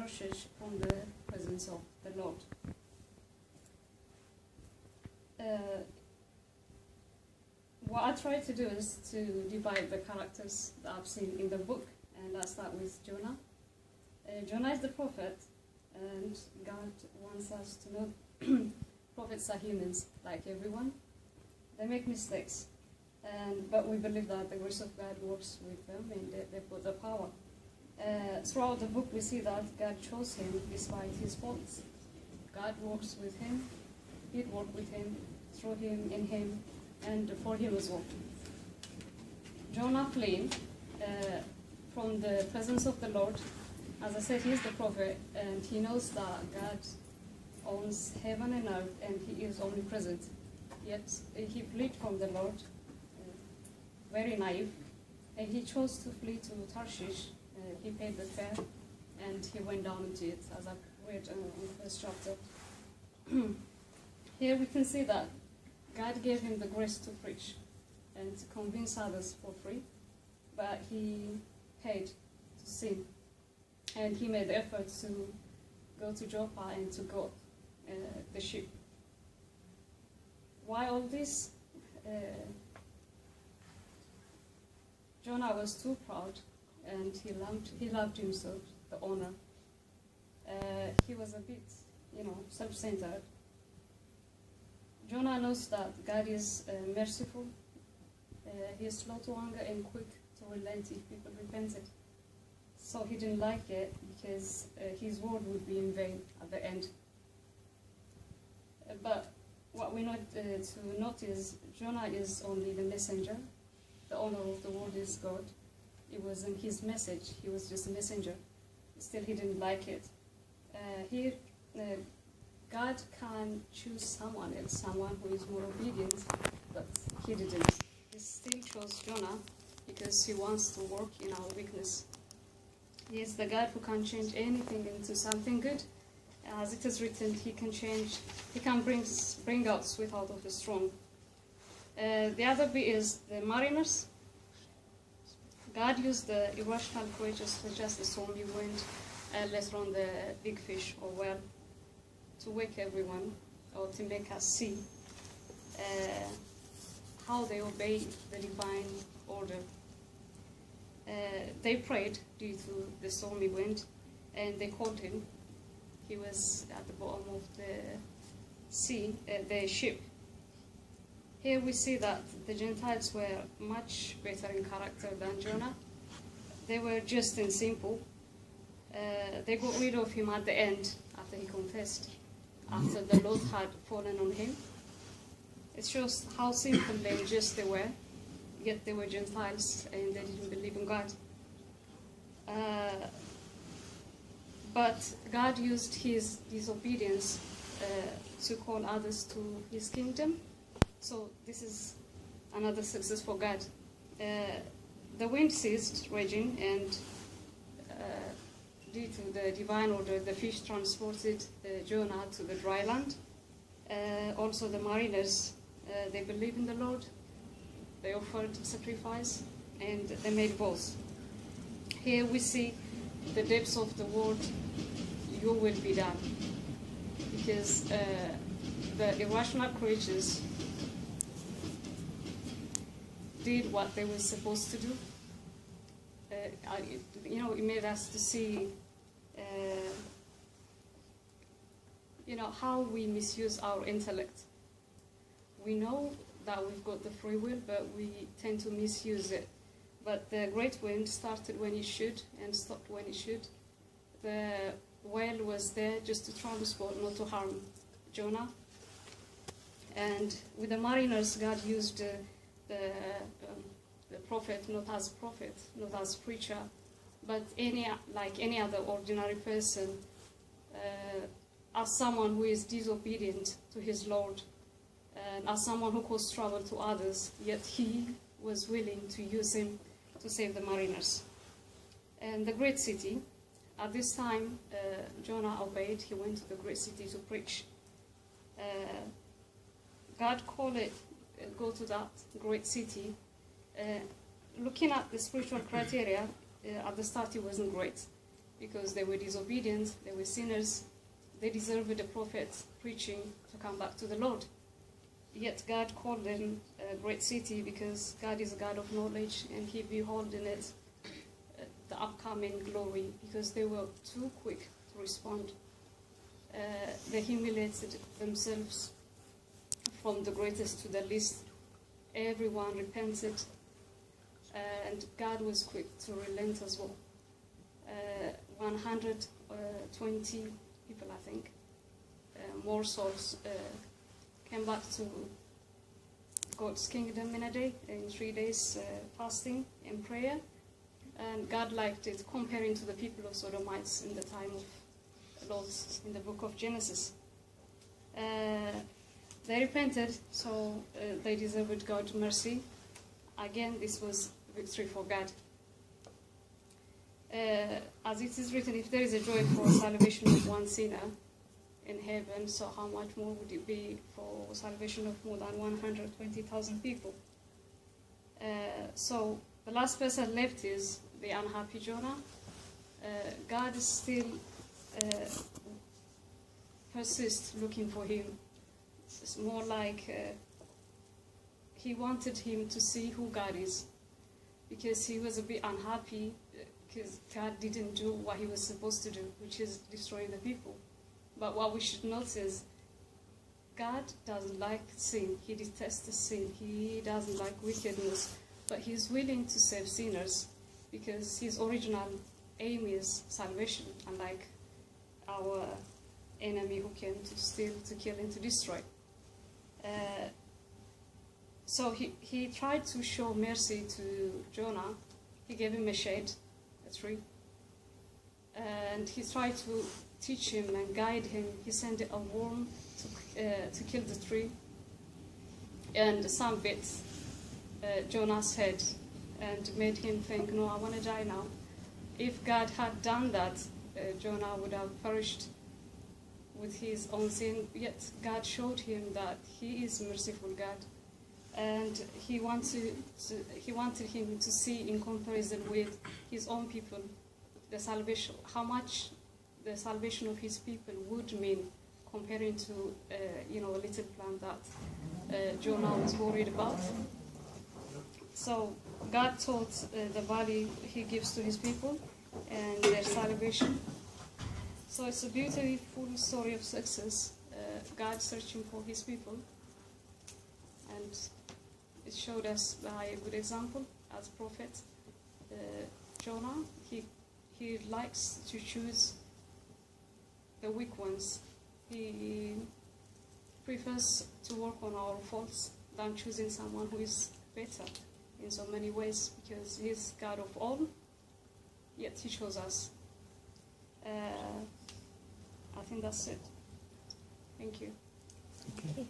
Tarshish from the presence of the Lord. What I try to do is to divide the characters that I've seen in the book, and I start with Jonah. Jonah is the prophet, and God wants us to know prophets are humans, like everyone. They make mistakes, but we believe that the grace of God works with them, and they've got the power. Throughout the book, we see that God chose him despite his faults. God works with him, he'd work with him, through him, in him, and for him as well. Jonah fleeing from the presence of the Lord. As I said, he is the prophet, and he knows that God owns heaven and earth, and he is omnipresent. Yet he fled from the Lord, very naive, and he chose to flee to Tarshish. He paid the fare, and he went down into it, as I've read in the first chapter. Here we can see that God gave him the grace to preach and to convince others for free, but he paid to sin, and he made the effort to go to Joppa and to got the ship. Why all this? Jonah was too proud, and he loved himself, the honor. He was a bit, self-centered. Jonah knows that God is merciful. He is slow to anger and quick to relent if people repented. So he didn't like it because his word would be in vain at the end. But what we need to notice, Jonah is only the messenger. The owner of the word is God. It wasn't his message. He was just a messenger. Still, he didn't like it. God can choose someone else, someone who is more obedient, but he didn't. He still chose Jonah because he wants to work in our weakness. He is the God who can change anything into something good. As it is written, he can bring out sweet out of the strong. The other bit is the mariners. God used the irrational creatures such as the stormy wind, later on the big fish or whale, to wake everyone, or to make us see how they obey the divine order. They prayed due to the stormy wind, and they called him. He was at the bottom of the sea, the ship. Here we see that the Gentiles were much better in character than Jonah. They were just and simple. They got rid of him at the end after he confessed, after the Lord had fallen on him. It shows how simple and just they were, yet they were Gentiles and they didn't believe in God. But God used his disobedience to call others to his kingdom. So this is another success for God. The wind ceased raging, and due to the divine order, the fish transported Jonah to the dry land. Also the mariners, they believed in the Lord. They offered sacrifice, and they made vows. Here we see the depths of the word, your will be done. Because the irrational creatures did what they were supposed to do. It made us to see, how we misuse our intellect. We know that we've got the free will, but we tend to misuse it. But the great wind started when it should and stopped when it should. The whale was there just to transport, not to harm Jonah. And with the mariners, God used the prophet not as prophet, not as preacher, but like any other ordinary person, as someone who is disobedient to his Lord, and as someone who caused trouble to others, yet he was willing to use him to save the mariners. And the great city, at this time, Jonah obeyed. He went to the great city to preach. God called it, go to that great city. Looking at the spiritual criteria, at the start it wasn't great. because they were disobedient, they were sinners. They deserved a prophet preaching to come back to the Lord. Yet God called them a great city because God is a God of knowledge, and He behold in it the upcoming glory, because they were too quick to respond. They humiliated themselves from the greatest to the least. Everyone repented, and God was quick to relent as well. 120 people, I think, more souls came back to God's kingdom in a day, in 3 days fasting and prayer. And God liked it, comparing to the people of Sodomites in the time of Lot in the book of Genesis. They repented, so they deserved God's mercy. Again, this was victory for God. As it is written, if there is a joy for salvation of one sinner in heaven, so how much more would it be for salvation of more than 120,000 people? So the last person left is the unhappy Jonah. God is still persists looking for him. It's more like he wanted him to see who God is, because he was a bit unhappy because God didn't do what he was supposed to do, which is destroy the people. But what we should notice, God doesn't like sin. He detests sin. He doesn't like wickedness. But he's willing to save sinners because his original aim is salvation, unlike our enemy who came to steal, to kill, and to destroy. So he tried to show mercy to Jonah. He gave him a shade, a tree. And he tried to teach him and guide him. He sent a worm to kill the tree. And some bit Jonah's head and made him think, no, I want to die now. If God had done that, Jonah would have perished with his own sin. Yet God showed him that he is a merciful God. And he wanted him to see, in comparison with his own people, the salvation, how much the salvation of his people would mean, comparing to a little plant that Jonah was worried about. So God taught the value he gives to his people and their salvation. So it's a beautiful story of success. God searching for his people, and it showed us by a good example as prophet. Jonah, he likes to choose the weak ones. He prefers to work on our faults than choosing someone who is better in so many ways, because he's God of all, yet he chose us. I think that's it. Thank you. Okay.